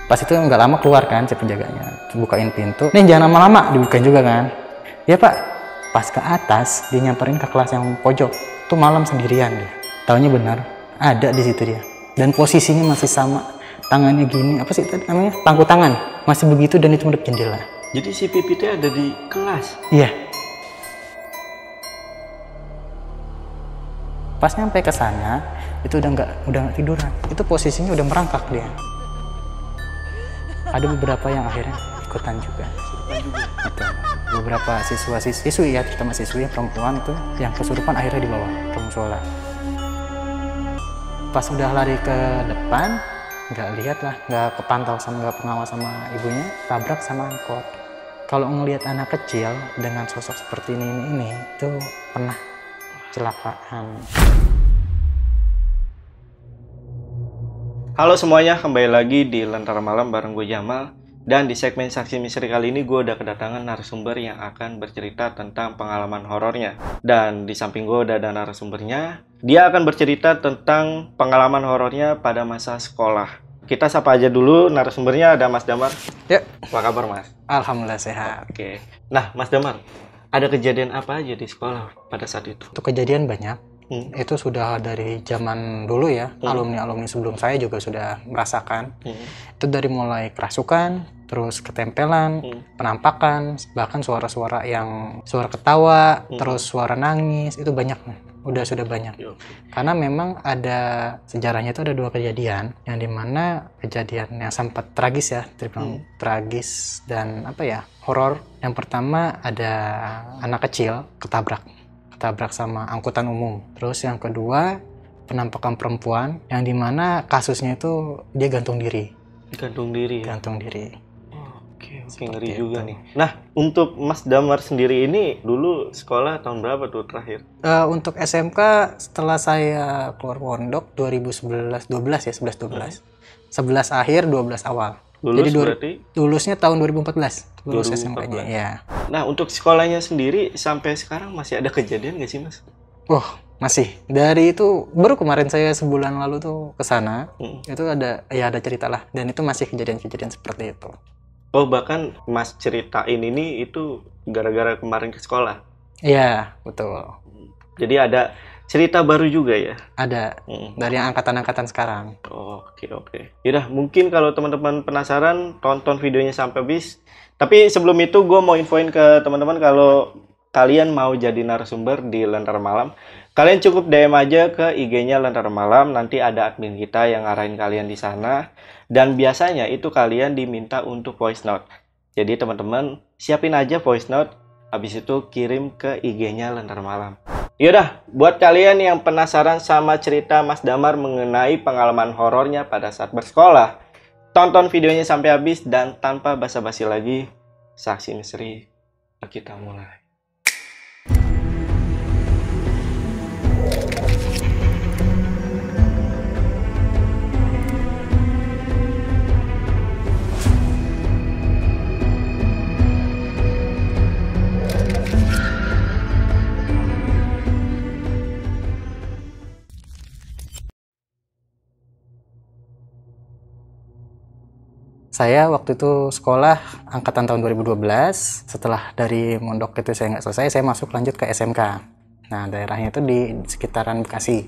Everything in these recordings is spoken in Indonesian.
Pas itu nggak lama keluar kan si penjaganya, bukain pintu, nih jangan lama-lama, dibukain juga kan. Ya Pak, pas ke atas dia nyamperin ke kelas yang pojok, tuh malam sendirian dia. Taunya benar, ada di situ dia. Dan posisinya masih sama, tangannya gini, apa sih tadi namanya? Pangku tangan, masih begitu dan itu menghadap jendela. Jadi si Pipit ada di kelas? Iya. Pas nyampe ke sana, itu udah nggak tiduran. Itu posisinya udah merangkak dia. Ada beberapa yang akhirnya ikutan juga. Betul. Beberapa siswi ya, terutama siswi perempuan tuh yang kesurupan akhirnya dibawa ke musola. Pas udah lari ke depan, nggak lihat lah, nggak kepantau sama, nggak pengawas sama ibunya, tabrak sama angkot. Kalau ngelihat anak kecil dengan sosok seperti ini itu pernah kecelakaan. Halo semuanya, kembali lagi di Lentera Malam bareng gue Jamal. Dan di segmen Saksi Misteri kali ini gue udah kedatangan narasumber yang akan bercerita tentang pengalaman horornya. Dan di samping gue udah ada narasumbernya, dia akan bercerita tentang pengalaman horornya pada masa sekolah. Kita sapa aja dulu narasumbernya, ada Mas Damar. Ya. Apa kabar Mas? Alhamdulillah sehat. Oke. Nah Mas Damar, ada kejadian apa aja di sekolah pada saat itu? Untuk kejadian banyak. Itu sudah dari zaman dulu ya, alumni-alumni sebelum saya juga sudah merasakan. Itu dari mulai kerasukan, terus ketempelan, penampakan, bahkan suara-suara yang suara ketawa, terus suara nangis, itu banyak. Sudah banyak. Karena memang ada sejarahnya, itu ada 2 kejadian yang dimana kejadian yang sempat tragis ya, tragis dan horor. Yang pertama ada anak kecil ketabrak sama angkutan umum. Terus yang kedua penampakan perempuan yang dimana kasusnya itu dia gantung diri. Gantung diri. Oke, ngeri juga nih. Nah, untuk Mas Damar sendiri ini dulu sekolah tahun berapa tuh terakhir? Untuk SMK setelah saya keluar pondok 2011 12 ya, 11 akhir 12 awal. Lulus jadi berarti? Lulusnya tahun 2014. Lulus SMK-nya ya. Nah, untuk sekolahnya sendiri sampai sekarang masih ada kejadian nggak sih, Mas? Masih. Dari itu baru kemarin saya sebulan lalu tuh ke sana. Itu ada cerita lah, dan itu masih kejadian-kejadian seperti itu. Oh, bahkan Mas ceritain ini itu gara-gara kemarin ke sekolah? Iya, betul. Jadi ada cerita baru juga ya? Ada, dari angkatan-angkatan sekarang. Oke. Yaudah, mungkin kalau teman-teman penasaran, tonton videonya sampai habis. Tapi sebelum itu, gue mau infoin ke teman-teman kalau kalian mau jadi narasumber di Lentera Malam, kalian cukup DM aja ke IG-nya Lentera Malam, nanti ada admin kita yang ngarahin kalian di sana. Dan biasanya itu kalian diminta untuk voice note. Jadi teman-teman, siapin aja voice note, habis itu kirim ke IG-nya Lentera Malam. Yaudah, buat kalian yang penasaran sama cerita Mas Damar mengenai pengalaman horornya pada saat bersekolah, tonton videonya sampai habis dan tanpa basa-basi lagi, Saksi Misteri kita mulai. Saya waktu itu sekolah angkatan tahun 2012. Setelah dari mondok itu saya nggak selesai, saya masuk lanjut ke SMK. Nah, daerahnya itu di sekitaran Bekasi.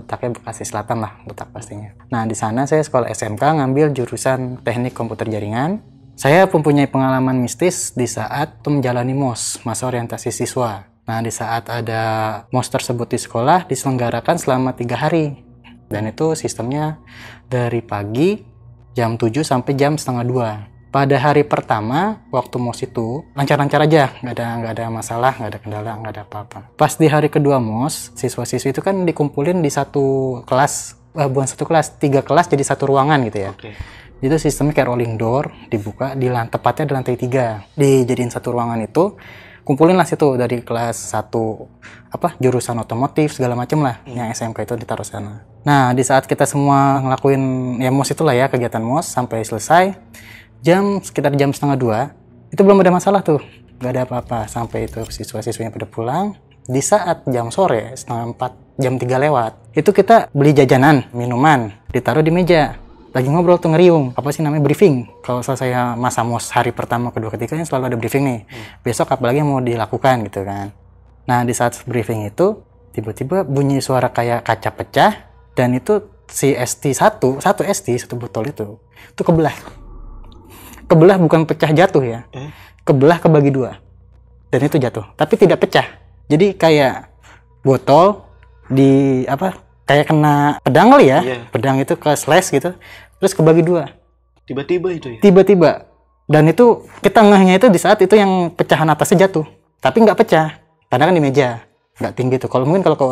Letaknya Bekasi Selatan lah, letak pastinya. Nah, di sana saya sekolah SMK ngambil jurusan Teknik Komputer Jaringan. Saya mempunyai pengalaman mistis di saat menjalani MOS, masa orientasi siswa. Nah, di saat ada MOS tersebut di sekolah diselenggarakan selama 3 hari. Dan itu sistemnya dari pagi jam 7 sampai jam setengah 2. Pada hari pertama, waktu MOS itu lancar-lancar aja, nggak ada masalah, nggak ada kendala, nggak ada apa-apa. Pas di hari kedua MOS, siswa-siswi itu kan dikumpulin di satu kelas, bukan satu kelas, 3 kelas jadi satu ruangan gitu ya. Itu sistemnya kayak rolling door, dibuka, tepatnya di lantai 3. Dijadiin satu ruangan itu, kumpulin lah situ dari kelas 1, jurusan otomotif, segala macem lah, yang SMK itu ditaruh sana. Nah, di saat kita semua ngelakuin ya MOS itulah ya, kegiatan MOS sampai selesai, sekitar jam setengah 2, itu belum ada masalah tuh, nggak ada apa-apa, sampai itu siswa-siswinya pada pulang. Di saat jam sore, setengah 4, jam 3 lewat, itu kita beli jajanan, minuman, ditaruh di meja. lagi ngobrol tuh ngeriung, apa sih namanya, briefing. Kalau saya masa mos hari pertama, kedua, ketiga kan selalu ada briefing nih. Besok apalagi yang mau dilakukan gitu kan. Nah di saat briefing itu tiba-tiba bunyi suara kayak kaca pecah, dan itu si satu botol itu kebelah, bukan pecah jatuh ya, kebelah kebagi dua, dan itu jatuh tapi tidak pecah. Jadi kayak botol di kayak kena pedang kali ya, pedang itu ke slash gitu, terus kebagi dua Tiba-tiba itu ya? tiba-tiba. Dan itu kita ngehnya itu di saat itu yang pecahan atasnya jatuh, tapi nggak pecah karena kan di meja nggak tinggi tuh. Kalau mungkin kalau ke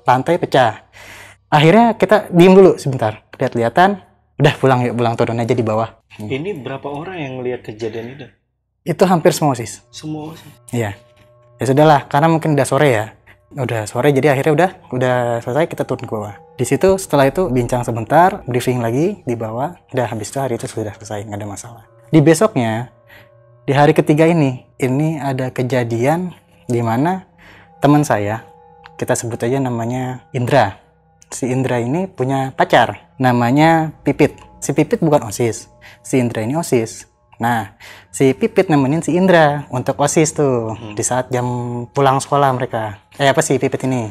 lantai pecah. Akhirnya kita diem dulu sebentar, lihat-lihatan, udah pulang yuk, pulang, turun aja di bawah. Ini berapa orang yang ngelihat kejadian itu? Itu hampir semua OSIS. Semua sih. Iya. Ya sudahlah, karena mungkin udah sore ya. Udah sore, jadi akhirnya udah selesai, kita turun ke bawah. Di situ setelah itu bincang sebentar, briefing lagi di bawah. Udah habis itu hari itu sudah selesai, nggak ada masalah. Di besoknya, di hari ketiga ini ada kejadian di mana teman saya, kita sebut aja namanya Indra. Si Indra ini punya pacar, namanya Pipit. Si Pipit bukan OSIS, si Indra ini OSIS. Nah, si Pipit nemenin si Indra untuk OSIS tuh, di saat jam pulang sekolah mereka. Si Pipit ini.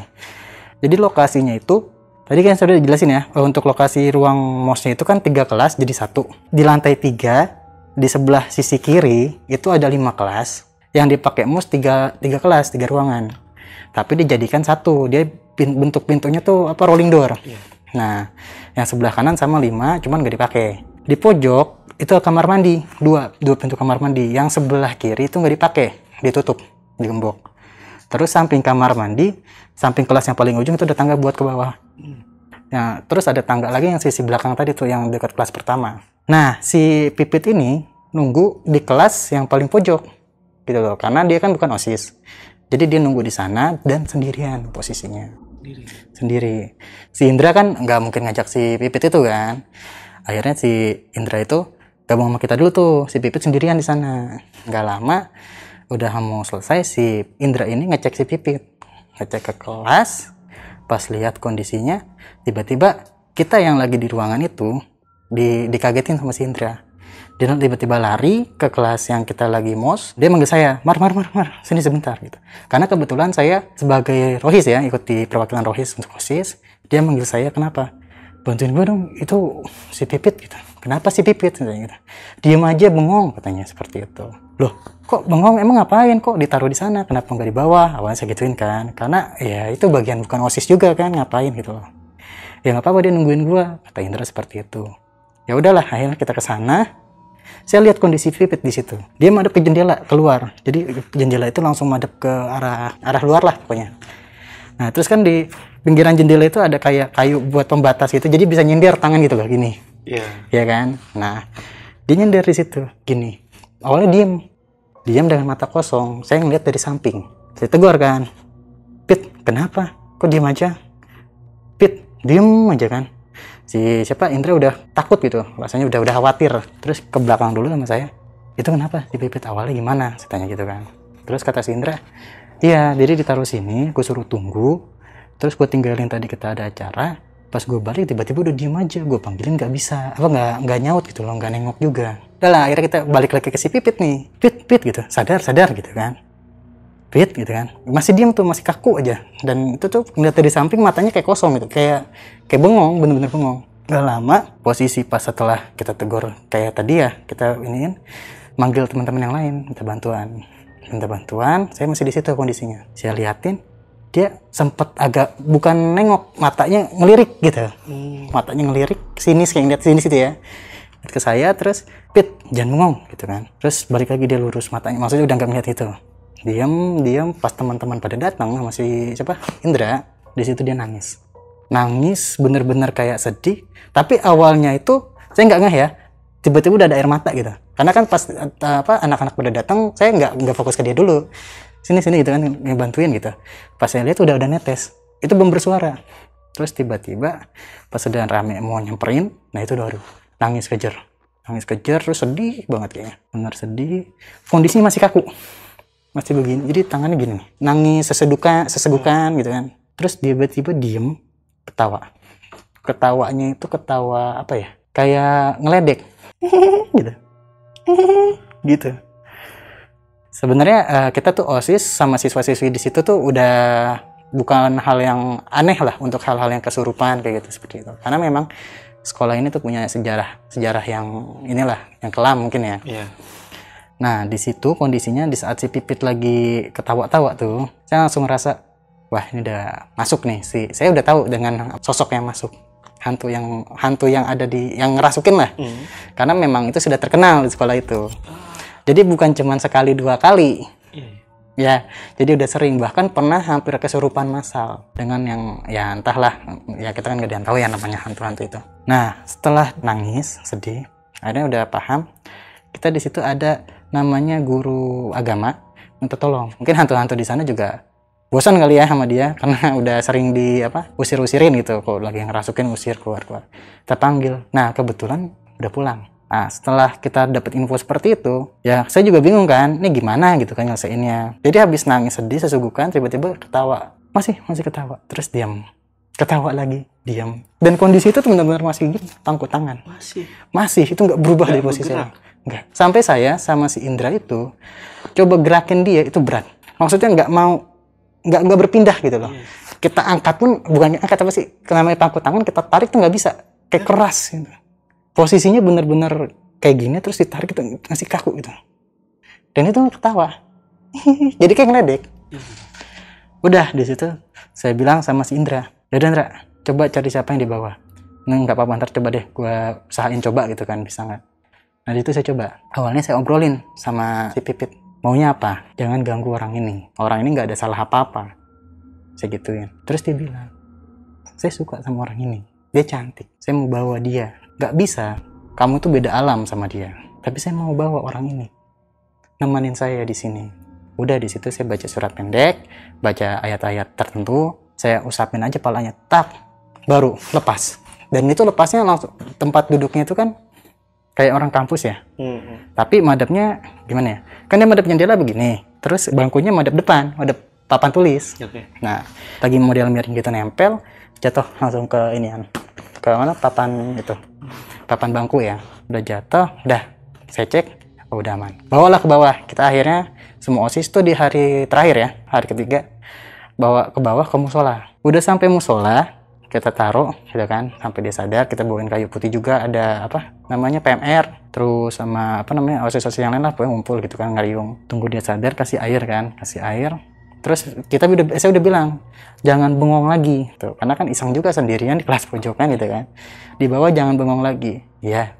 Jadi lokasinya itu, tadi kan sudah dijelasin ya, untuk lokasi ruang mosnya itu kan 3 kelas jadi 1. Di lantai 3, di sebelah sisi kiri, itu ada 5 kelas, yang dipakai mos 3 kelas, 3 ruangan. Tapi dijadikan 1, dia bentuk pintunya tuh rolling door. Nah, yang sebelah kanan sama 5, cuman nggak dipakai. Di pojok itu kamar mandi, dua pintu kamar mandi. Yang sebelah kiri itu nggak dipakai, ditutup, digembok. Terus samping kamar mandi, samping kelas yang paling ujung itu ada tangga buat ke bawah. Nah, terus ada tangga lagi yang sisi belakang tadi tuh, yang dekat kelas pertama. Nah, si Pipit ini nunggu di kelas yang paling pojok, gitu loh, karena dia kan bukan OSIS. Jadi dia nunggu di sana dan sendirian posisinya. Sendiri. Si Indra kan nggak mungkin ngajak si Pipit itu kan. Akhirnya si Indra itu gabung sama kita dulu tuh. Si Pipit sendirian di sana. Nggak lama, udah mau selesai, si Indra ini ngecek si Pipit. Ngecek ke kelas, pas lihat kondisinya, tiba-tiba kita yang lagi di ruangan itu dikagetin sama si Indra. Dia tiba-tiba lari ke kelas yang kita lagi mos. Dia manggil saya, Mar, sini sebentar gitu. Karena kebetulan saya sebagai rohis ya, ikut di perwakilan rohis untuk OSIS. Dia manggil saya, kenapa? Bantuin gue dong, itu si Pipit gitu. Kenapa si Pipit? Gitu. Diem aja, bengong, katanya seperti itu. Loh, kok bengong? Emang ngapain kok ditaruh di sana? Kenapa nggak di bawah? Awalnya saya gituin kan. Karena ya itu bagian bukan OSIS juga kan, ngapain gitu loh. Ya nggak apa-apa, dia nungguin gue, kata Indra seperti itu. Ya udahlah, akhirnya kita ke sana. Saya lihat kondisi Pipit di situ. Dia madep ke jendela, keluar. Jadi jendela itu langsung madep ke arah luar lah pokoknya. Nah, terus kan di pinggiran jendela itu ada kayak kayu buat pembatas gitu. Jadi bisa nyindir tangan gitu loh, gini. Iya. Ya kan? Nah, dia nyindir di situ, gini. Awalnya diam dengan mata kosong. Saya ngeliat dari samping. Saya tegur kan, Pit, kenapa? Kok diam aja? Pit, diem aja kan. Si Indra udah takut gitu, rasanya udah khawatir. Terus ke belakang dulu sama saya, itu kenapa si Pipit, awalnya gimana, saya tanya gitu kan. Terus kata si Indra, iya jadi ditaruh sini, gue suruh tunggu, terus gue tinggalin tadi kita ada acara, pas gue balik tiba-tiba udah diem aja, gue panggilin nggak bisa, nggak nyaut gitu loh, nggak nengok juga. Udah lah, akhirnya kita balik lagi ke si Pipit nih, Pit gitu, sadar gitu kan. Pit gitu kan, masih diem tuh, masih kaku aja. Dan itu tuh ngeliat dari samping matanya kayak kosong gitu, kayak bengong, bener-bener bengong. Gak lama, posisi pas setelah kita tegur kayak tadi ya, kita iniin, manggil teman-teman yang lain, minta bantuan. Saya masih di situ kondisinya. Saya liatin, dia sempet agak bukan nengok, matanya ngelirik gitu. Matanya ngelirik sini, kayak ngeliat sini situ ya. Ke saya, terus Pit, jangan bengong gitu kan. Terus balik lagi dia lurus matanya, maksudnya udah nggak ngeliat itu. Diam, pas teman-teman pada datang sama si Indra, di situ dia nangis bener-bener kayak sedih. Tapi awalnya itu saya nggak ngeh ya, tiba-tiba udah ada air mata gitu. Karena kan pas anak-anak pada datang, saya nggak fokus ke dia dulu, sini gitu kan, ngebantuin gitu. Pas saya lihat udah netes, itu belum bersuara. Terus tiba-tiba pas udah rame mau nyamperin, nah itu udah nangis kejer, terus sedih banget kayaknya, bener sedih. Kondisinya masih kaku, masih begini, jadi tangannya gini, nangis sesegukan gitu kan. Terus dia tiba-tiba diem, ketawanya itu ketawa apa ya, kayak ngeledek gitu. Gitu. Sebenarnya kita tuh OSIS sama siswa-siswi di situ tuh udah bukan hal yang aneh lah untuk hal-hal yang kesurupan kayak gitu seperti itu. Karena memang sekolah ini tuh punya sejarah yang inilah, yang kelam mungkin ya. Iya. Nah, di situ kondisinya di saat si Pipit lagi ketawa-tawa tuh, saya langsung ngerasa, wah ini udah masuk nih saya udah tahu dengan sosok yang masuk. Hantu yang ada yang ngerasukin lah. Karena memang itu sudah terkenal di sekolah itu. Jadi bukan cuma sekali 2 kali. Ya, jadi udah sering, bahkan pernah hampir kesurupan massal dengan yang ya entahlah, ya kita kan gak ada yang tahu ya namanya hantu-hantu itu. Nah, setelah nangis, sedih, akhirnya udah paham, kita di situ ada namanya guru agama minta tolong. Mungkin hantu-hantu di sana juga bosan kali ya sama dia karena udah sering usir-usirin gitu, kok lagi ngerasukin usir keluar. Kita panggil. Nah, kebetulan udah pulang. Nah, setelah kita dapat info seperti itu, ya saya juga bingung kan, ini gimana gitu kan nyelesainnya. Jadi habis nangis sedih sesugukan, tiba-tiba ketawa. Masih ketawa. Terus diam. Ketawa lagi, diam. Dan kondisi itu tuh benar-benar masih gitu, tangkuk tangan. Masih, itu nggak berubah dari posisinya. Nggak. Sampai saya sama si Indra itu coba gerakin dia, itu berat. Maksudnya nggak berpindah gitu loh. Kita angkat pun, bukannya angkat apa sih, namanya tangkuk tangan, kita tarik tuh nggak bisa. Kayak keras gitu. Posisinya bener-bener kayak gini, terus ditarik itu masih kaku gitu. Dan itu ketawa. Jadi kayak ngeledek. Udah di situ saya bilang sama si Indra, "Yaudah Indra, coba cari siapa yang di bawah." "Nah, nggak apa-apa, ntar coba deh gua usahain coba gitu kan, bisa nggak?" Nah, di situ saya coba. Awalnya saya obrolin sama si Pipit. Maunya apa? Jangan ganggu orang ini. Orang ini nggak ada salah apa-apa. Saya gituin. Terus dia bilang, "Saya suka sama orang ini. Dia cantik. Saya mau bawa dia." "Gak bisa, kamu tuh beda alam sama dia. Tapi saya mau bawa orang ini, nemenin saya di sini." Udah di situ saya baca surat pendek, baca ayat-ayat tertentu, saya usapin aja palanya, tak, baru lepas. Dan itu lepasnya langsung, tempat duduknya itu kan kayak orang kampus ya. Tapi madepnya gimana ya? Kan dia madep jendela begini, terus bangkunya madep depan, madep papan tulis. Nah, lagi model miring gitu nempel, jatuh langsung ke inian. Ke mana papan itu, papan bangku ya, udah jatuh, udah saya cek, oh, udah aman, bawalah ke bawah. Kita akhirnya semua OSIS tuh di hari terakhir ya, hari ketiga, bawa ke bawah ke musola. Udah sampai musola kita taruh gitu kan, sampai dia sadar. Kita bawain kayu putih juga, ada PMR, terus sama OSIS yang lain lah, pokoknya ngumpul gitu kan, ngariung, tunggu dia sadar, kasih air. Terus saya udah bilang, jangan bengong lagi tuh, karena kan iseng juga sendirian di kelas pojokan gitu kan. Di bawah jangan bengong lagi. Iya.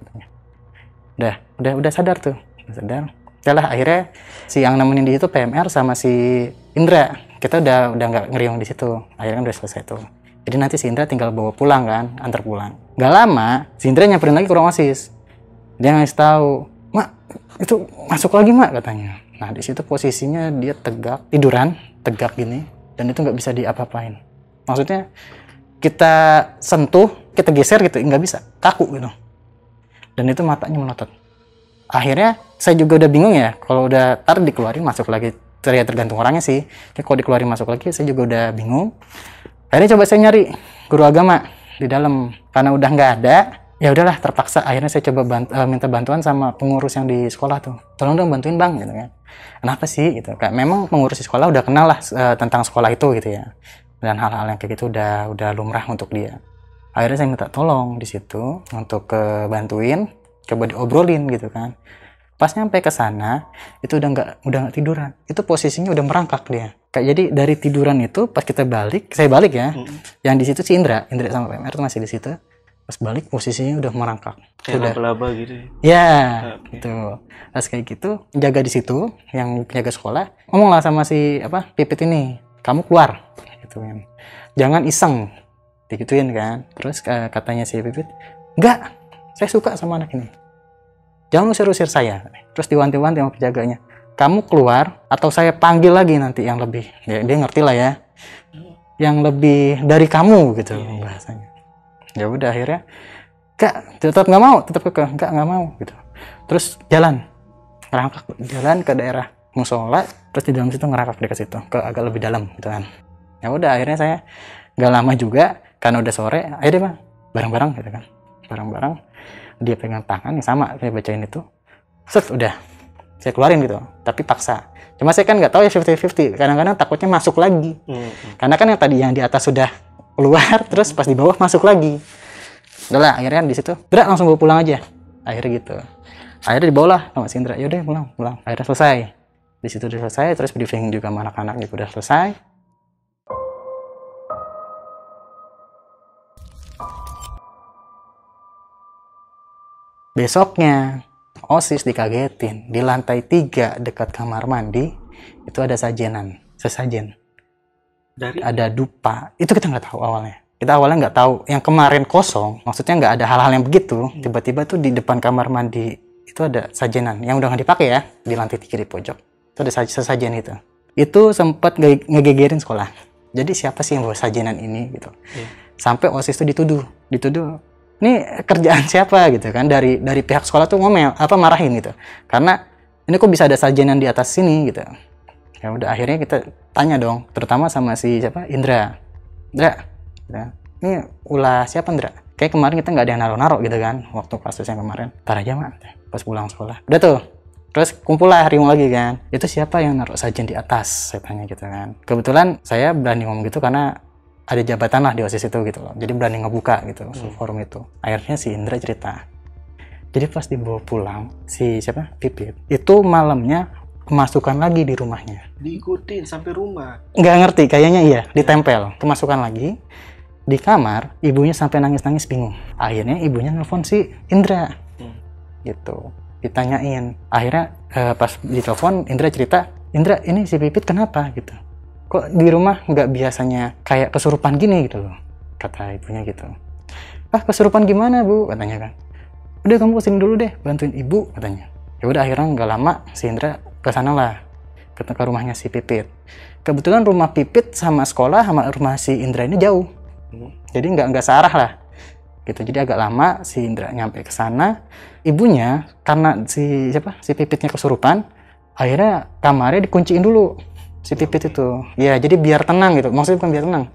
Udah sadar tuh. Sadar. Yalah, akhirnya si yang nemenin di situ PMR sama si Indra. Kita udah nggak ngeriung di situ. Akhirnya kan udah selesai tuh. Jadi nanti si Indra tinggal bawa pulang kan, antar pulang. Gak lama, si Indra nyamperin lagi ke ruang OSIS. Dia ngasih tahu, "Mak, itu masuk lagi, Mak," katanya. Nah, di situ posisinya dia tiduran tegak gini, dan itu nggak bisa diapa-apain. Maksudnya kita sentuh, kita geser gitu, nggak bisa, kaku gitu. Dan itu matanya melotot. Akhirnya saya juga udah bingung ya, kalau udah dikeluarin masuk lagi, tergantung orangnya sih. Jadi kalau dikeluarin masuk lagi, saya juga udah bingung. Akhirnya coba saya nyari guru agama di dalam, karena udah nggak ada. Ya udahlah, terpaksa. Akhirnya saya coba minta bantuan sama pengurus yang di sekolah tuh. "Tolong dong bantuin, Bang," gitu kan. "Kenapa sih?" gitu. Kayak memang pengurus di sekolah udah kenal lah tentang sekolah itu gitu ya. Dan hal-hal yang kayak gitu udah lumrah untuk dia. Akhirnya saya minta tolong di situ untuk bantuin, coba diobrolin gitu kan. Pas nyampe ke sana, itu udah nggak tiduran. Itu posisinya udah merangkak dia. Kayak jadi dari tiduran itu pas kita saya balik ya. Yang di situ si Indra sama PMR tuh masih di situ. Pas balik posisinya udah merangkak. Kayak laba-laba gitu ya? Gitu. Pas kayak gitu, jaga di situ, yang jaga sekolah, ngomonglah sama si Pipit ini, "Kamu keluar," gitu kan. "Jangan iseng," digituin kan. Terus katanya si Pipit, "Enggak, saya suka sama anak ini. Jangan usir-usir saya." Terus diwanti-wanti sama penjaganya, "Kamu keluar atau saya panggil lagi nanti yang lebih." Dia ngerti lah ya. Yang lebih dari kamu gitu bahasanya. Ya udah, akhirnya tetap nggak mau, nggak mau gitu. Terus ngerangkak jalan ke daerah musola, terus di dalam situ ngerangkak dekat situ, ke agak lebih dalam gitu kan. Ya udah, akhirnya saya nggak lama juga, karena udah sore, akhirnya Bang, bareng-bareng gitu kan, bareng-bareng dia pegang tangan yang sama kayak bacain itu, set udah saya keluarin gitu, tapi paksa. Cuma saya kan nggak tahu ya 50-50, kadang-kadang takutnya masuk lagi. Karena kan yang tadi yang di atas sudah keluar, terus pas di bawah masuk lagi. Udahlah, akhirnya di situ, Indra langsung bawa pulang aja. Akhirnya gitu. Akhirnya dibawalah sama si Indra, yaudah pulang. Akhirnya selesai. Di situ udah selesai, terus briefing juga sama anak-anak juga udah selesai. Besoknya, OSIS dikagetin. Di lantai 3 dekat kamar mandi, itu ada sesajen. Ada dupa. Itu kita nggak tahu awalnya. Kita awalnya nggak tahu. Yang kemarin kosong, maksudnya nggak ada hal-hal yang begitu. Tiba-tiba tuh di depan kamar mandi, itu ada sajenan. Yang udah nggak dipakai ya, di lantai 3 di pojok. Itu ada sesajen itu. Itu sempat ngegegerin sekolah. Jadi siapa sih yang bawa sajenan ini gitu. Sampai OSIS tuh dituduh. Ini kerjaan siapa gitu kan, dari pihak sekolah tuh marahin gitu, karena ini kok bisa ada sajenan di atas sini gitu. Ya udah akhirnya kita tanya dong, terutama sama si Indra, ini ulah siapa Indra? Kayak kemarin kita nggak ada yang naro gitu kan, waktu kasus yang kemarin. Ntar aja mak, pas pulang sekolah udah tuh, terus kumpul lah riung lagi kan, itu siapa yang naruh sajen di atas, saya tanya gitu kan. Kebetulan saya berani ngomong gitu karena ada jabatan lah di OSIS itu gitu loh. Jadi berani ngebuka gitu forum itu. Akhirnya si Indra cerita. Jadi pas dibawa pulang si Pipit, itu malamnya kemasukan lagi di rumahnya. Diikutin sampai rumah. Nggak ngerti, kayaknya iya, ditempel. Kemasukan lagi di kamar, ibunya sampai nangis-nangis bingung. Akhirnya ibunya nelfon si Indra. Gitu. Ditanyain. Akhirnya pas ditelepon Indra cerita, "Indra, ini si Pipit kenapa?" gitu. "Kok di rumah nggak biasanya kayak kesurupan gini gitu loh," kata ibunya gitu. "Ah, kesurupan gimana Bu?" katanya kan. "Udah kamu kesini dulu deh, bantuin ibu," katanya. Ya udah akhirnya nggak lama si Indra kesana lah, ke rumahnya si Pipit. Kebetulan rumah Pipit sama sekolah sama rumah si Indra ini jauh, jadi nggak searah lah gitu. Jadi agak lama si Indra nyampe ke sana. Ibunya karena si Pipitnya kesurupan, akhirnya kamarnya dikunciin dulu si Pipit itu. Ya jadi biar tenang gitu, maksudnya bukan biar tenang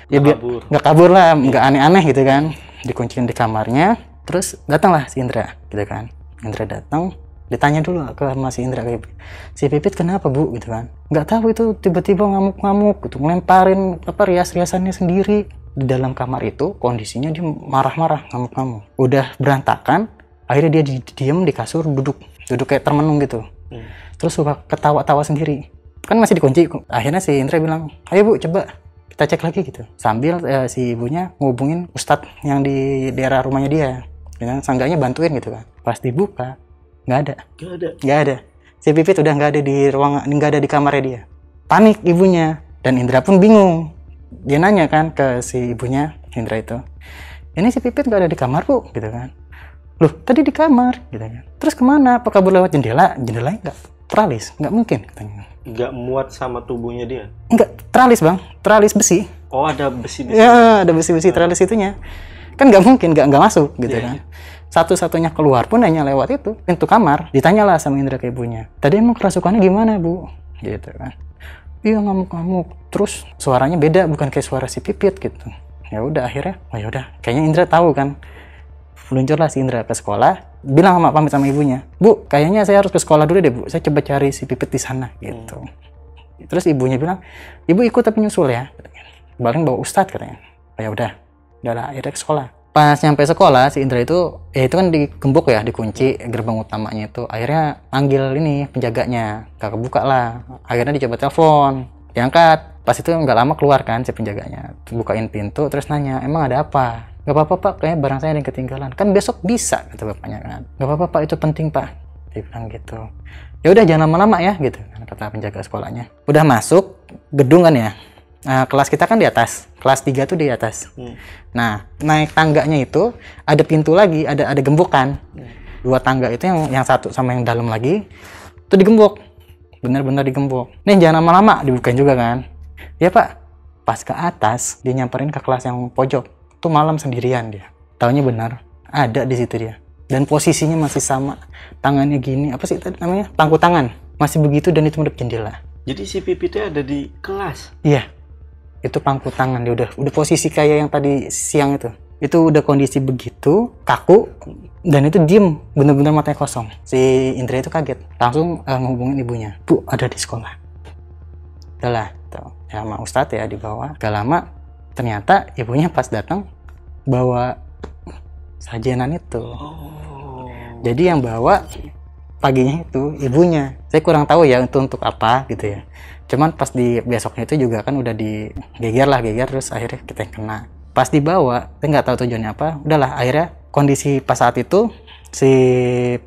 ya, biar nggak kabur lah, nggak aneh-aneh gitu kan. Dikunciin di kamarnya. Terus datanglah si Indra gitu kan. Indra datang, ditanya dulu ke si Indra kayak, "Si Pipit kenapa Bu?" gitu kan. "Nggak tahu, itu tiba-tiba ngamuk-ngamuk gitu, ngelemparin rias-riasannya sendiri." Di dalam kamar itu kondisinya dia marah-marah, ngamuk-ngamuk, udah berantakan. Akhirnya dia diem di kasur, duduk kayak termenung gitu. Terus suka ketawa-tawa sendiri, kan masih dikunci. Akhirnya si Indra bilang, "Ayo Bu, coba kita cek lagi," gitu. Sambil si ibunya ngubungin ustadz yang di daerah rumahnya dia, dengan seenggaknya bantuin gitu kan. Pas dibuka, nggak ada. Si Pipit udah nggak ada di ruangan, nggak ada di kamarnya dia. Panik ibunya, dan Indra pun bingung. Dia nanya kan ke si ibunya Indra itu, "Ini si Pipit nggak ada di kamar Bu," gitu kan. "Loh, tadi di kamar," gitu kan. "Terus kemana? Apa kabur lewat jendela?" "Jendelanya nggak teralis, nggak mungkin," katanya. Nggak muat sama tubuhnya dia? "Nggak, teralis Bang, teralis besi." Oh, ada besi. Ya, ada besi teralis itunya. Kan nggak mungkin, nggak masuk gitu kan. Satu-satunya keluar pun hanya lewat itu, pintu kamar. Ditanyalah sama Indra ke ibunya, "Tadi emang kerasukannya gimana Bu?" gitu kan. "Iya, ngamuk-ngamuk, terus suaranya beda, bukan kayak suara si Pipit," gitu. Ya udah akhirnya, ya udah, kayaknya Indra tahu kan. Meluncurlah si Indra ke sekolah, bilang pamit sama ibunya, "Bu, kayaknya saya harus ke sekolah dulu deh Bu, saya coba cari si Pipit di sana," gitu. Terus ibunya bilang, "Ibu ikut tapi nyusul ya," paling bawa ustadz katanya. Ya udahlah, akhirnya ke sekolah. Pas nyampe sekolah, si Indra itu kan digembok ya, dikunci gerbang utamanya itu. Akhirnya panggil ini penjaganya, gak kebuka lah. Akhirnya dicoba telepon, diangkat. Pas itu nggak lama keluar kan si penjaganya, bukain pintu terus nanya, "Emang ada apa?" "Gak apa-apa Pak, kayaknya barang saya ada yang ketinggalan." "Kan besok bisa," kata bapaknya kan. "Gak apa-apa Pak, itu penting Pak," dia bilang gitu. "Ya udah jangan lama-lama ya," gitu kata penjaga sekolahnya. Udah masuk gedung kan ya. Nah, kelas kita kan di atas, kelas 3 tuh di atas. Nah, naik tangganya itu ada pintu lagi, ada gembokan. 2 tangga itu yang satu sama yang dalam lagi itu digembok, benar-benar digembok. "Nih jangan lama-lama," dibukain juga kan. "Ya Pak." Pas ke atas dia nyamperin ke kelas yang pojok. Tuh malam sendirian dia. Taunya benar ada di situ dia. Dan posisinya masih sama, tangannya gini, apa sih tadi namanya, pangku tangan, masih begitu, dan itu menghadap jendela. Jadi si Pipitnya ada di kelas? Iya. Itu pangku tangan dia udah posisi kayak yang tadi siang itu udah kondisi begitu, kaku, Dan itu diem, bener-bener matanya kosong. Si Indra itu kaget, langsung ngehubungin ibunya, Bu ada di sekolah. Udahlah tuh, ya sama Ustadz ya dibawa. Gak lama ternyata ibunya pas datang bawa sajenan itu. Jadi yang bawa paginya itu ibunya. Saya kurang tahu ya untuk apa gitu ya. Cuman pas di besoknya itu juga kan udah geger terus akhirnya kita yang kena. Pas dibawa, saya nggak tahu tujuannya apa. Udahlah akhirnya kondisi pas saat itu si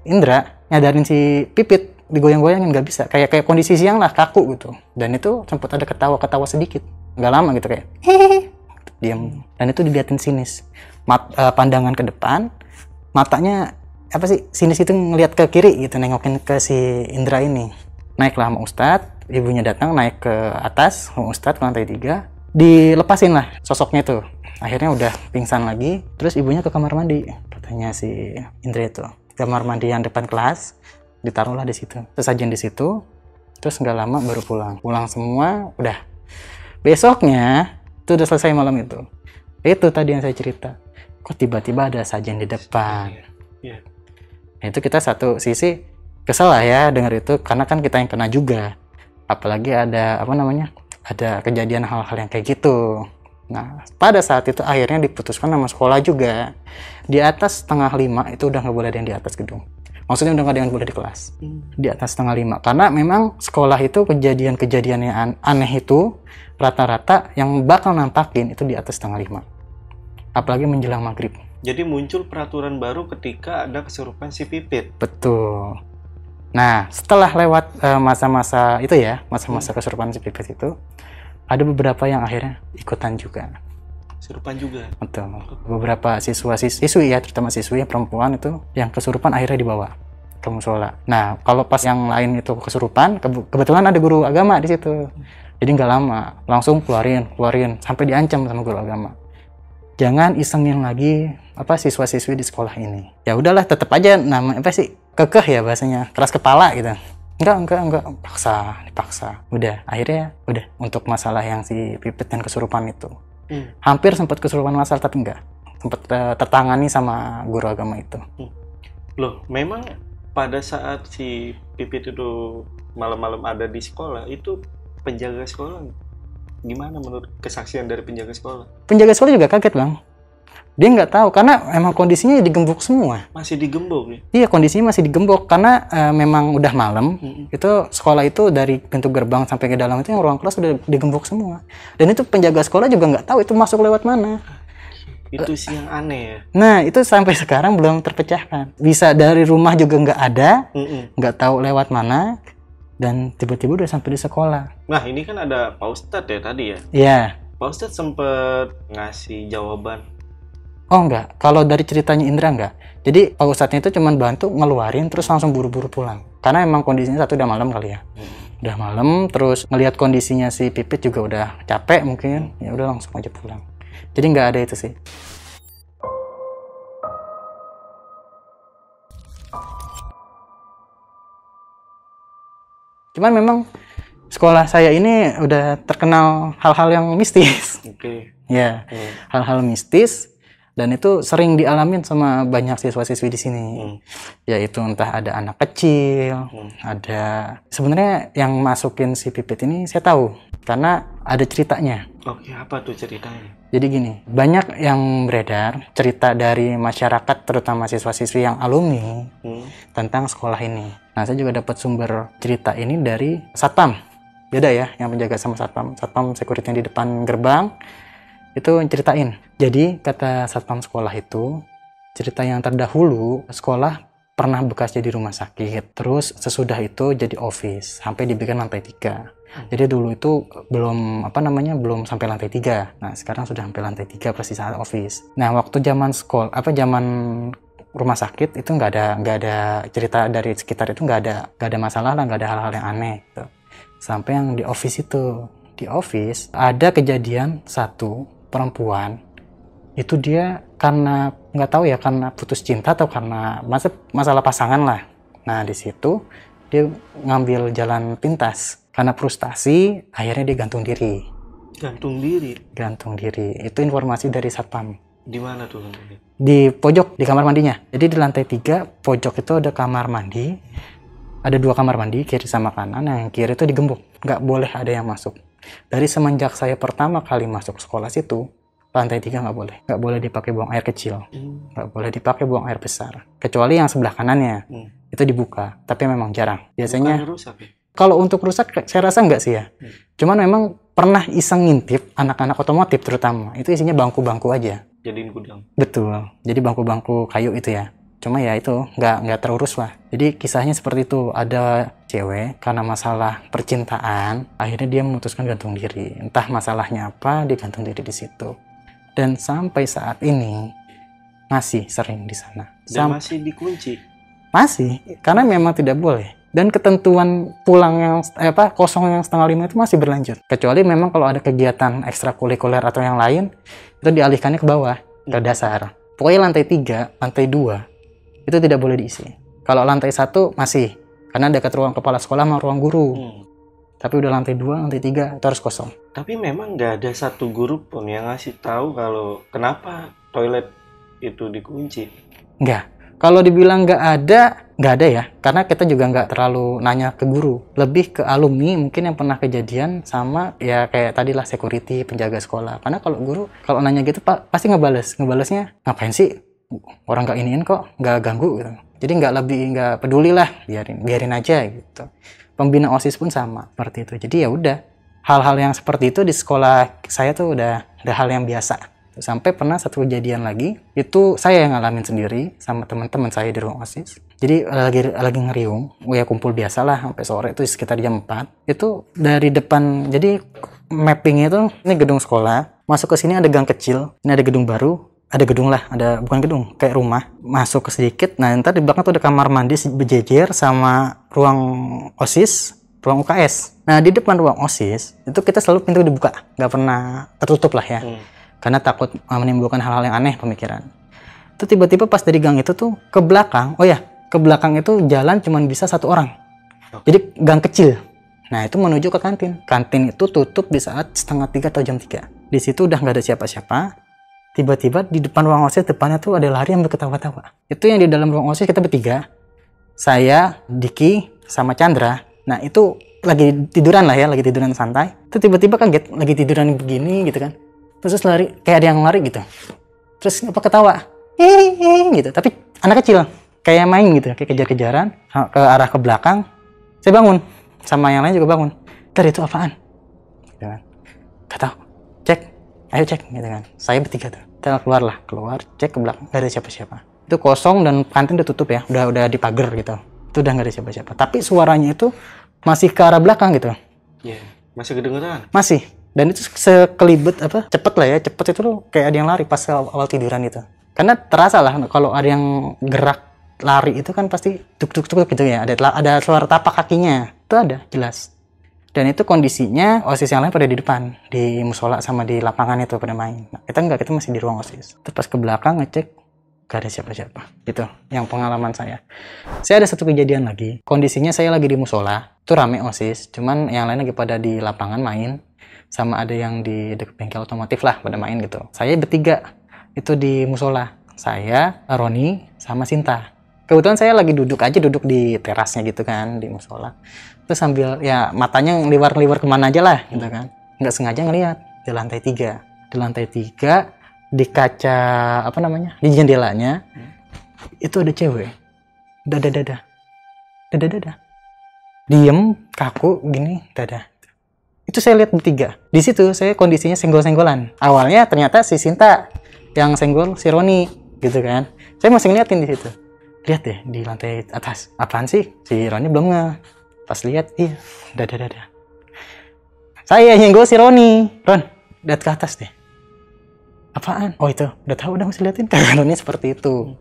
Indra nyadarin si Pipit digoyang-goyangin, nggak bisa, kayak kondisi siang lah, kaku gitu. Dan itu sempat ada ketawa sedikit, nggak lama gitu, kayak hehehe, diam. Dan itu diliatin sinis, pandangan ke depan, matanya apa sih, sinis itu ngelihat ke kiri gitu, nengokin ke si Indra ini. Naiklah sama Ustadz, ibunya datang naik ke atas sama Ustadz ke lantai 3, dilepasin lah sosoknya tuh. Akhirnya udah pingsan lagi, terus ibunya ke kamar mandi, katanya si Indra itu, kamar mandi yang depan kelas, ditaruhlah di situ, sesajen di situ. Terus nggak lama baru pulang semua. Udah besoknya itu udah selesai malam itu tadi yang saya cerita, kok tiba-tiba ada sajen di depan. Nah, itu kita satu sisi kesel lah ya denger itu, karena kan kita yang kena juga, apalagi ada ada kejadian hal-hal yang kayak gitu. Nah pada saat itu akhirnya diputuskan sama sekolah juga, di atas 4:30 itu udah nggak boleh ada yang di atas gedung. Maksudnya udah nggak ada yang boleh di kelas. Di atas 4:30. Karena memang sekolah itu kejadian-kejadian yang aneh itu rata-rata yang bakal nampakin itu di atas 4:30. Apalagi menjelang maghrib. Jadi muncul peraturan baru ketika ada kesurupan si Pipit. Betul. Nah setelah lewat masa-masa itu ya, masa-masa kesurupan si Pipit itu, ada beberapa yang akhirnya ikutan juga. Kesurupan juga. Betul. Beberapa siswi ya, terutama siswi yang perempuan itu yang kesurupan akhirnya dibawa ke musola. Nah, kalau pas yang lain itu kesurupan, kebetulan ada guru agama di situ. Jadi nggak lama, langsung keluarin sampai diancam sama guru agama. Jangan isengin lagi siswa-siswi di sekolah ini. Ya udahlah, tetap aja kekeh ya bahasanya, keras kepala gitu. Enggak, dipaksa. Udah, akhirnya udah untuk masalah yang si Pipit dan kesurupan itu. Hampir sempat kesurupan massal tapi enggak, sempat tertangani sama guru agama itu. Loh, memang pada saat si Pipit itu malam-malam ada di sekolah, itu penjaga sekolah gimana menurut kesaksian dari penjaga sekolah? Penjaga sekolah juga kaget Bang, dia nggak tahu karena emang kondisinya digembok semua. Masih digembok ya? Iya, kondisinya masih digembok karena memang udah malam. Itu sekolah itu dari pintu gerbang sampai ke dalam itu yang ruang kelas udah digembok semua. Dan itu penjaga sekolah juga nggak tahu itu masuk lewat mana. Itu sih yang aneh ya. Nah itu sampai sekarang belum terpecahkan. Bisa dari rumah juga nggak ada, nggak tahu lewat mana. Dan tiba-tiba udah sampai di sekolah. Nah ini kan ada Pak Ustadz ya tadi ya? Iya. Pak Ustadz sempet ngasih jawaban. Oh enggak, kalau dari ceritanya Indra enggak. Jadi Pak Ustadznya itu cuma bantu ngeluarin terus langsung buru-buru pulang. Karena emang kondisinya satu udah malam kali ya. Udah malam, terus ngelihat kondisinya si Pipit juga udah capek mungkin. Ya udah langsung aja pulang. Jadi nggak ada itu sih. Cuman memang sekolah saya ini udah terkenal hal-hal yang mistis. Ya, hal-hal mistis. Dan itu sering dialamin sama banyak siswa-siswi di sini. Yaitu entah ada anak kecil, ada sebenarnya yang masukin si Pipit ini saya tahu karena ada ceritanya. Oke, apa tuh ceritanya? Jadi gini, banyak yang beredar cerita dari masyarakat terutama siswa-siswi yang alumni tentang sekolah ini. Nah, saya juga dapat sumber cerita ini dari satpam. Beda ya, yang menjaga sama satpam security yang di depan gerbang. Itu ceritain. Jadi kata satpam sekolah itu, cerita yang terdahulu sekolah pernah bekas jadi rumah sakit, terus sesudah itu jadi office sampai dibikin lantai 3. Jadi dulu itu belum sampai lantai 3. Nah sekarang sudah sampai lantai 3 persis office. Nah waktu zaman rumah sakit itu nggak ada cerita dari sekitar itu, nggak ada masalah lah, nggak ada hal-hal yang aneh gitu. Sampai yang di office itu, di office ada kejadian satu perempuan itu dia karena nggak tahu ya, karena putus cinta atau karena masalah pasangan lah. Nah di situ dia ngambil jalan pintas karena frustasi, akhirnya dia gantung diri. Gantung diri. Itu informasi dari satpam. Di mana tuh? di pojok di kamar mandinya. Jadi di lantai 3 pojok itu ada kamar mandi, ada 2 kamar mandi, kiri sama kanan. Yang kiri itu digembok, nggak boleh ada yang masuk. Dari semenjak saya pertama kali masuk sekolah situ, lantai 3 nggak boleh dipakai buang air kecil, nggak boleh dipakai buang air besar, kecuali yang sebelah kanannya itu dibuka, tapi memang jarang. Biasanya rusak ya? kalau untuk rusak saya rasa nggak sih ya, cuman memang pernah iseng ngintip anak-anak otomotif terutama, itu isinya bangku-bangku aja. Jadiin gudang. Betul, jadi bangku-bangku kayu itu ya. Cuma ya itu nggak terurus lah. Jadi kisahnya seperti itu, ada cewek karena masalah percintaan akhirnya dia memutuskan gantung diri. Entah masalahnya apa, dia gantung diri di situ. Dan sampai saat ini masih sering di sana. Dan masih dikunci. Masih, karena memang tidak boleh. Dan ketentuan pulang yang kosong yang 4:30 itu masih berlanjut. Kecuali memang kalau ada kegiatan ekstrakurikuler atau yang lain, itu dialihkannya ke bawah, ke dasar. Pokoknya lantai 3, lantai 2 itu tidak boleh diisi. Kalau lantai 1 masih, karena dekat ruang kepala sekolah sama ruang guru. Tapi udah lantai 2, lantai 3 itu harus kosong. Tapi memang nggak ada satu guru pun yang ngasih tahu kalau kenapa toilet itu dikunci. Nggak. Kalau dibilang nggak ada ya. Karena kita juga nggak terlalu nanya ke guru. Lebih ke alumni mungkin yang pernah kejadian sama ya kayak tadilah security, penjaga sekolah. Karena kalau guru, kalau nanya gitu pasti ngebales. Ngebalesnya, ngapain sih? Orang nggak iniin kok, nggak ganggu gitu. Jadi nggak peduli lah, biarin aja gitu. Pembina OSIS pun sama seperti itu. Jadi ya udah, hal-hal yang seperti itu di sekolah saya tuh udah hal yang biasa. Sampai pernah satu kejadian lagi, itu saya yang ngalamin sendiri sama teman-teman saya di ruang OSIS. Jadi lagi ngeriung, ya kumpul biasa lah sampai sore itu sekitar jam 4. Itu dari depan, jadi mappingnya itu ini gedung sekolah, masuk ke sini ada gang kecil, ini ada gedung baru. Ada gedung lah, bukan gedung, kayak rumah. Masuk ke sedikit, nah ntar di belakang tuh ada kamar mandi berjejer sama ruang OSIS, ruang UKS. Nah di depan ruang OSIS, itu kita selalu pintu dibuka, nggak pernah tertutup lah ya. Karena takut menimbulkan hal-hal yang aneh pemikiran. Itu tiba-tiba pas dari gang itu tuh ke belakang, ke belakang itu jalan cuma bisa 1 orang. Jadi gang kecil. Nah itu menuju ke kantin. Kantin itu tutup di saat 2:30 atau jam 3. Di situ udah nggak ada siapa-siapa. Tiba-tiba di depan ruang OSIS depannya tuh ada lari yang berketawa-tawa. Itu yang di dalam ruang OSIS kita bertiga. Saya, Diki, sama Chandra. Nah itu lagi tiduran lah ya, lagi tiduran santai. Itu tiba-tiba kaget, lagi tiduran begini gitu kan. Terus lari, kayak ada yang lari gitu. Terus ketawa. Gitu. Tapi anak kecil, kayak main gitu, kayak kejar-kejaran ke arah ke belakang. Saya bangun, sama yang lain juga bangun. Tadi itu apaan? Gitu kan. Gak tahu. Cek. Ayo cek gitu kan. Saya bertiga tuh. Kita keluar, cek ke belakang, gak ada siapa-siapa. Itu kosong dan kantin udah tutup ya, udah dipagar gitu. Itu udah gak ada siapa-siapa. Tapi suaranya itu masih ke arah belakang gitu. Iya, masih kedengeran. Masih. Dan itu sekelibet cepet lah ya, cepet itu loh kayak ada yang lari pas awal tiduran itu. Karena terasa lah kalau ada yang gerak lari itu kan pasti tuk gitu ya. Ada suara tapak kakinya. Itu ada jelas. Dan itu kondisinya OSIS yang lain pada di depan, di musola sama di lapangan itu pada main. Nah, kita masih di ruang OSIS. Terus pas ke belakang ngecek, gak ada siapa-siapa. Gitu, yang pengalaman saya. Saya ada satu kejadian lagi. Kondisinya saya lagi di musola, itu rame OSIS. Cuman yang lain lagi pada di lapangan main, sama ada yang di dekat bengkel otomotif lah pada main gitu. Saya bertiga, itu di musola. Saya, Roni, sama Sinta. Kebetulan saya lagi duduk di terasnya gitu kan, di musola. Terus sambil ya matanya ngeliwar-ngeliwar kemana aja lah gitu kan. Nggak sengaja ngelihat di lantai 3. Di lantai 3 di kaca di jendelanya itu ada cewek. Dada. Diem, kaku gini, dada. Itu saya lihat bertiga. Di situ saya kondisinya senggol-senggolan. Awalnya ternyata si Sinta yang senggol si Roni gitu kan. Saya masih ngeliatin di situ. Lihat deh di lantai atas. Apaan sih? Si Roni belum nge. Pas lihat, iya, dada. Saya nyenggol si Roni. Ron, lihat ke atas deh. Apaan? Oh itu, udah tahu, udah masih liatin. Kata Roni seperti itu.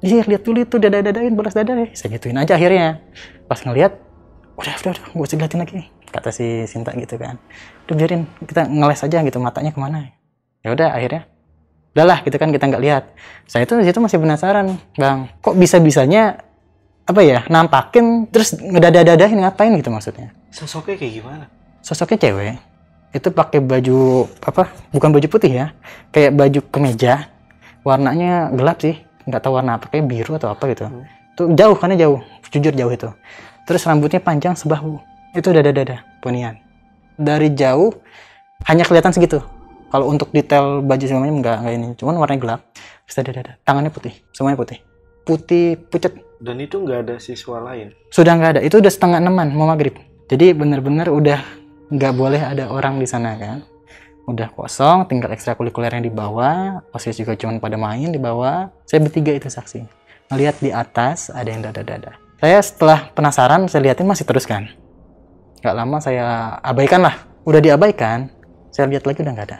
Iya, lihat dulu itu, dada-dadain, balas dada deh. Saya gituin aja akhirnya. Pas ngeliat, udah, gak usah liatin lagi. Kata si Sinta gitu kan. Udah biarin, kita ngeles aja gitu, matanya kemana. Ya udah akhirnya. Udahlah, gitu kan kita nggak lihat. Saya itu di situ masih penasaran, Bang. Kok bisa-bisanya nampakin terus ngedada-dadahin ngapain gitu maksudnya. Sosoknya kayak gimana? Sosoknya cewek. Itu pakai baju bukan baju putih ya. Kayak baju kemeja. warnanya gelap sih, nggak tahu warna apa, kayak biru atau apa gitu. Tuh jauh, karena jauh, jujur jauh itu. Terus rambutnya panjang sebahu, itu dada ponian. Dari jauh hanya kelihatan segitu. Kalau untuk detail baju semuanya nggak ini, cuman warnanya gelap. Terus dada, tangannya putih, semuanya putih pucat. Dan itu nggak ada siswa lain? Sudah nggak ada, itu udah 5:30 mau maghrib. Jadi bener-bener udah nggak boleh ada orang di sana kan. Udah kosong, tinggal ekstrakurikuler yang di bawah, OSIS juga cuma pada main di bawah. Saya bertiga itu saksi. Ngelihat di atas ada yang dada. Saya setelah penasaran, saya liatin masih terus kan. Nggak lama saya abaikan lah. Udah diabaikan, saya lihat lagi udah nggak ada.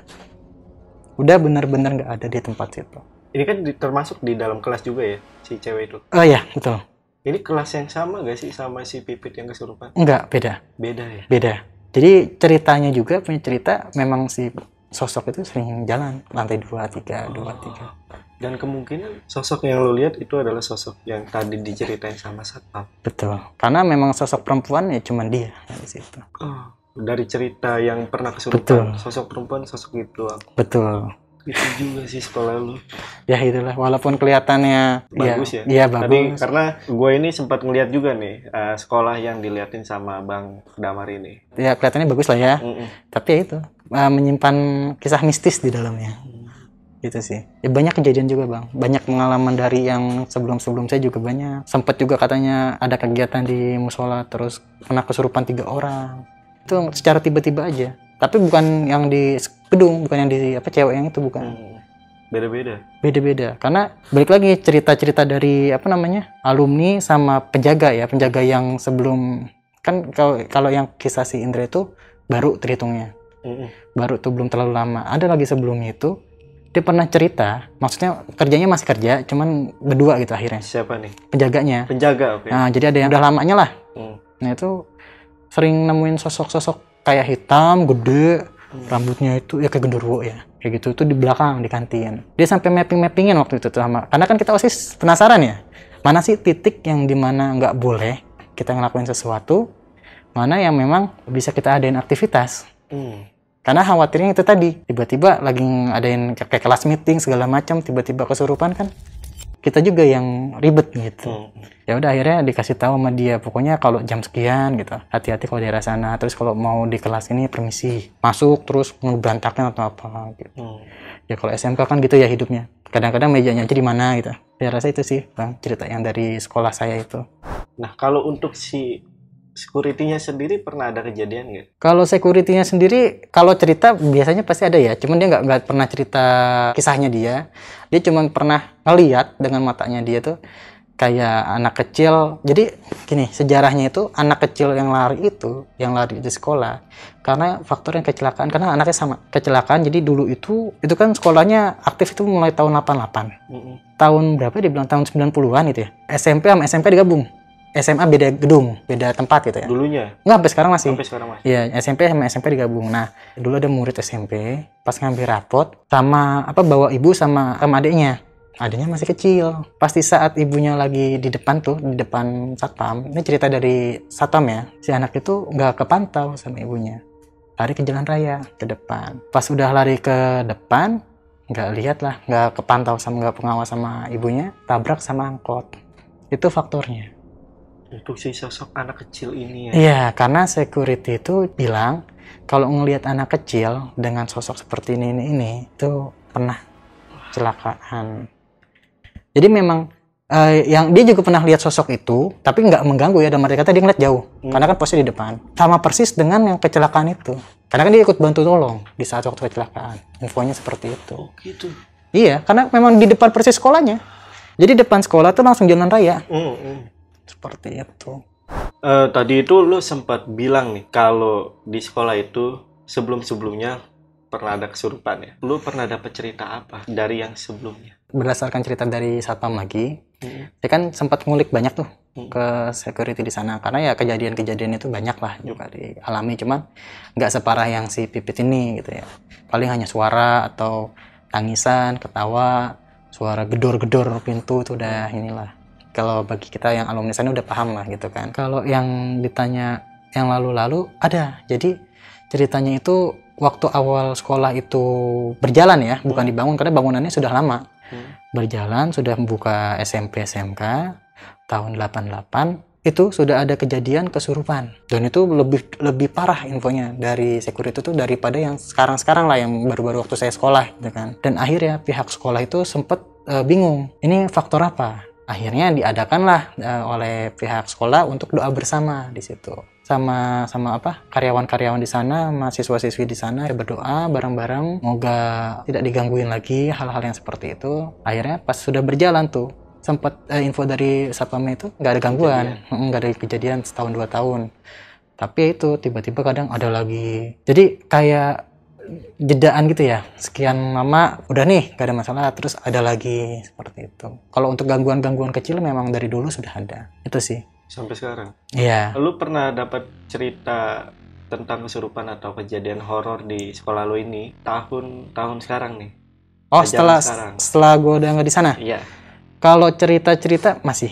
Udah benar-benar nggak ada di tempat situ. Ini kan termasuk di dalam kelas juga ya, si cewek itu? Oh iya, betul. Ini kelas yang sama nggak sih sama si Pipit yang kesurupan? Enggak, beda. Beda ya? Beda. Jadi ceritanya juga punya cerita, memang si sosok itu sering jalan lantai 2, 3. Dan kemungkinan sosok yang lo lihat itu adalah sosok yang tadi diceritain sama satpam. Betul. Karena memang sosok perempuan ya cuma dia di situ. Dari cerita yang pernah kesurupan, Betul. sosok perempuan sosok itu doang. Betul. Itu juga sih sekolah lu. Ya itulah, walaupun kelihatannya Bagus ya? Iya, Tadi bagus. karena gue ini sempat ngeliat juga nih sekolah yang diliatin sama Bang Damar ini. Ya kelihatannya bagus lah ya. Tapi ya itu menyimpan kisah mistis di dalamnya. Gitu sih. Ya, banyak kejadian juga Bang. Banyak pengalaman dari yang sebelum saya juga banyak. Sempat juga katanya ada kegiatan di musola terus pernah kesurupan 3 orang. Itu secara tiba-tiba aja. Tapi bukan yang di gedung, bukan yang di cewek yang itu, bukan. Beda-beda. Karena balik lagi cerita-cerita dari alumni sama penjaga yang sebelum, kan kalau yang kisah si Indra itu baru terhitungnya. Baru tuh, belum terlalu lama. Ada lagi sebelumnya itu dia pernah cerita, maksudnya kerjanya masih kerja, cuman berdua gitu akhirnya. Siapa nih? Penjaganya. Penjaga, oke. Nah, jadi ada yang udah lamanya lah. Nah, itu sering nemuin sosok-sosok kayak hitam, gede, rambutnya itu ya kayak genderuwo ya. Kayak gitu, itu di belakang, di kantin. Dia sampai mapping-mappingin waktu itu tuh sama, karena kan kita OSIS penasaran ya. Mana sih titik yang dimana nggak boleh kita ngelakuin sesuatu, mana yang memang bisa kita adain aktivitas. Karena khawatirnya itu tadi, tiba-tiba lagi ngadain kayak kelas meeting segala macam, tiba-tiba kesurupan kan. Kita juga yang ribet gitu. Ya udah akhirnya dikasih tahu sama dia, pokoknya kalau jam sekian gitu, hati-hati kalau daerah sana. Terus kalau mau di kelas ini permisi, masuk terus ngeberantakin atau apa gitu. Ya kalau SMK kan gitu ya hidupnya. Kadang-kadang mejanya aja di mana gitu. Saya rasa itu sih Bang, cerita yang dari sekolah saya itu. Nah, kalau untuk si security-nya sendiri pernah ada kejadian nggak? Kalau security-nya sendiri, kalau cerita biasanya pasti ada ya. Cuman dia nggak pernah cerita kisahnya dia. Dia cuma pernah ngeliat dengan matanya dia tuh kayak anak kecil. Jadi gini, sejarahnya itu anak kecil yang lari di sekolah. Karena faktor yang kecelakaan, karena anaknya sama kecelakaan. Jadi dulu itu kan sekolahnya aktif itu mulai tahun 88. Tahun berapa dia bilang, tahun 90-an itu ya. SMP sama SMP digabung. SMA beda gedung, beda tempat gitu ya. Dulunya? Enggak, sampai sekarang masih. Sampai sekarang masih? Iya, SMP sama SMP digabung. Nah, dulu ada murid SMP, pas ngambil rapot, sama bawa ibu sama adiknya. Adiknya masih kecil. Pasti saat ibunya lagi di depan tuh, di depan satpam. Ini cerita dari satpam ya. Si anak itu nggak kepantau sama ibunya. Lari ke jalan raya, ke depan. Pas udah lari ke depan, nggak lihat lah, nggak kepantau sama, nggak pengawas sama ibunya, tabrak sama angkot. Itu faktornya. Untuk si sosok anak kecil ini ya? Iya, karena security itu bilang kalau ngelihat anak kecil dengan sosok seperti ini itu pernah kecelakaan. Jadi memang yang dia juga pernah lihat sosok itu, tapi nggak mengganggu ya, dalam arti kata dia ngeliat jauh, karena kan posisi di depan. Sama persis dengan yang kecelakaan itu. Karena kan dia ikut bantu tolong di saat waktu kecelakaan. Infonya seperti itu. Oh gitu? Iya, karena memang di depan persis sekolahnya. Jadi depan sekolah tuh langsung jalan raya. Seperti itu. Tadi itu lu sempat bilang nih kalau di sekolah itu sebelum-sebelumnya pernah ada kesurupan ya. Lu pernah dapat cerita apa dari yang sebelumnya? Berdasarkan cerita dari satpam lagi, saya kan sempat ngulik banyak tuh ke security di sana, karena ya kejadian-kejadian itu banyak lah juga dialami, cuman nggak separah yang si Pipit ini gitu ya. Paling hanya suara atau tangisan, ketawa, suara gedor-gedor pintu itu udah inilah. Kalau bagi kita yang alumni sana udah paham lah gitu kan. Kalau yang ditanya yang lalu-lalu ada. Jadi ceritanya itu waktu awal sekolah itu berjalan ya, bukan dibangun, karena bangunannya sudah lama. Berjalan sudah membuka SMP SMK tahun 88 itu sudah ada kejadian kesurupan, dan itu lebih parah infonya dari security itu daripada yang sekarang lah, yang baru-baru waktu saya sekolah gitu kan. Dan akhirnya pihak sekolah itu sempat bingung ini faktor apa. Akhirnya diadakanlah oleh pihak sekolah untuk doa bersama di situ, sama karyawan-karyawan di sana, mahasiswa-siswi di sana berdoa bareng-bareng moga tidak digangguin lagi hal-hal yang seperti itu. Akhirnya pas sudah berjalan tuh sempat info dari satpamnya itu nggak ada gangguan, nggak ada kejadian setahun 2 tahun. Tapi itu tiba-tiba kadang ada lagi, jadi kayak jedaan gitu ya, sekian lama udah nih nggak ada masalah, terus ada lagi seperti itu. Kalau untuk gangguan-gangguan kecil memang dari dulu sudah ada, itu sih sampai sekarang. Iya. Lu pernah dapat cerita tentang kesurupan atau kejadian horor di sekolah lu ini tahun sekarang nih? Oh, Sekarang. setelah gue udah nggak di sana. Iya. Kalau cerita-cerita masih,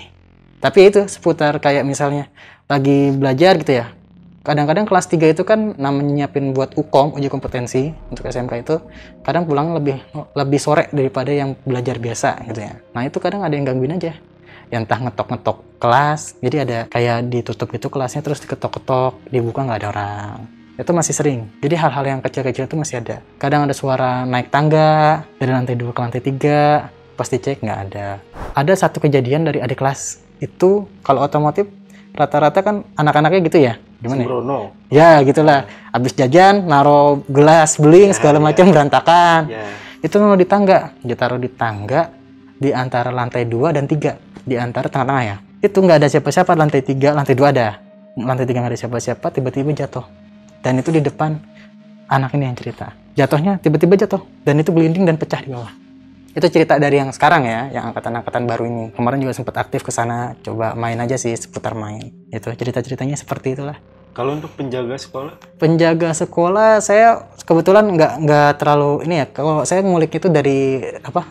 tapi itu seputar kayak misalnya lagi belajar gitu ya. Kadang-kadang kelas 3 itu kan namanya nyiapin buat UKOM, uji kompetensi untuk SMK itu, kadang pulang lebih sore daripada yang belajar biasa gitu ya. Nah itu kadang ada yang gangguin aja, yang entah ngetok-ngetok kelas, jadi ada kayak ditutup gitu kelasnya terus diketok-ketok, dibuka nggak ada orang. Itu masih sering. Jadi hal-hal yang kecil-kecil itu masih ada. Kadang ada suara naik tangga dari lantai 2 ke lantai 3, pas dicek nggak ada. Ada satu kejadian dari adik kelas itu, kalau otomotif rata-rata kan anak-anaknya gitu ya, gimana Sembrono. ya gitulah, habis jajan naro gelas beling segala macam berantakan. Itu mau di tangga, ditaruh di tangga di antara lantai 2 dan 3, di antara tengah-tengah ya. Itu nggak ada siapa-siapa, lantai 3, lantai 2 ada, lantai 3 nggak ada siapa-siapa, tiba-tiba jatuh. Dan itu di depan anak ini yang cerita, jatuhnya tiba-tiba jatuh dan itu gelinding dan pecah di bawah. Itu cerita dari yang sekarang ya, yang angkatan-angkatan baru ini. Kemarin juga sempat aktif ke sana, coba main aja sih, seputar main. Itu cerita-ceritanya seperti itulah. Kalau untuk penjaga sekolah? Penjaga sekolah saya kebetulan nggak terlalu ini ya. Kalau saya ngulik itu dari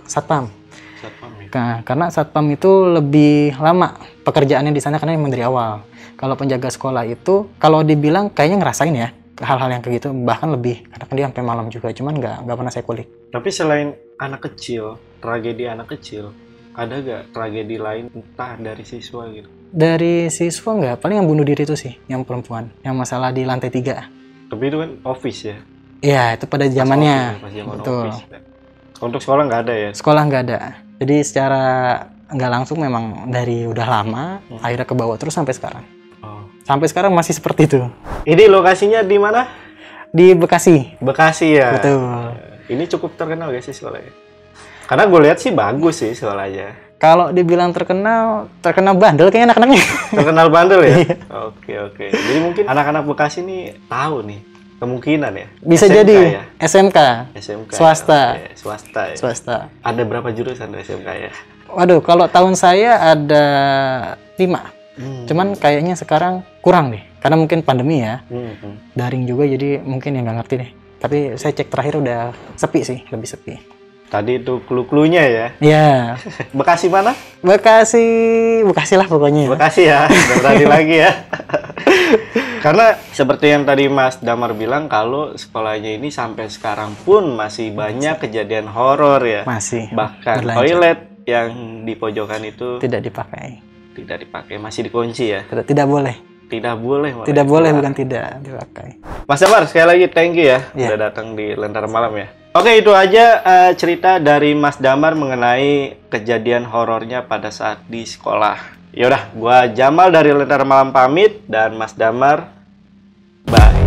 satpam. Satpam ya? Nah, karena satpam itu lebih lama pekerjaannya di sana karena memang dari awal. Kalau penjaga sekolah itu, kalau dibilang kayaknya ngerasain ya hal-hal yang kayak gitu, bahkan lebih, karena kan dia sampai malam juga, cuman nggak pernah saya kulik. Tapi selain anak kecil, tragedi anak kecil, ada gak tragedi lain entah dari siswa gitu? Dari siswa nggak, paling yang bunuh diri itu sih, yang perempuan, yang masalah di lantai 3. Tapi itu kan office ya? Iya, itu pada zamannya. Pas zaman Betul. office. Untuk sekolah nggak ada ya? Sekolah nggak ada. Jadi secara nggak langsung memang dari udah lama, akhirnya ke bawah terus sampai sekarang. Oh. Sampai sekarang masih seperti itu. Ini lokasinya di mana? Di Bekasi. Bekasi ya? Betul. Ini cukup terkenal gak sih sekolahnya? Karena gue lihat sih bagus sih sekolahnya. Kalau dibilang terkenal bandel kayaknya anak-anaknya. Terkenal bandel ya? Oke. Jadi mungkin anak-anak Bekasi nih tahu nih, kemungkinan ya? Bisa SMK jadi ya? SMK. Swasta. Swasta. Swasta ya? Swasta. Ada berapa jurusan SMK ya? Waduh, kalau tahun saya ada 5. Cuman kayaknya sekarang kurang deh, karena mungkin pandemi ya, daring juga, jadi mungkin yang nggak ngerti deh. Tapi saya cek terakhir udah sepi sih, lebih sepi. Tadi itu clue-cluenya ya? Iya. Bekasi mana? Bekasi lah pokoknya. Bekasi ya, udah berani lagi ya. Karena seperti yang tadi Mas Damar bilang, kalau sekolahnya ini sampai sekarang pun masih banyak kejadian horor ya. Masih. Bahkan berlanjut. Toilet yang di pojokan itu tidak dipakai. Tidak dipakai, masih dikunci ya? Tidak boleh. Tidak boleh. Tidak boleh, bukan tidak dipakai. Mas Damar, sekali lagi thank you ya, udah datang di Lentera Malam ya. Oke, itu aja cerita dari Mas Damar mengenai kejadian horornya pada saat di sekolah. Yaudah, gua Jamal dari Lentera Malam pamit, dan Mas Damar, bye.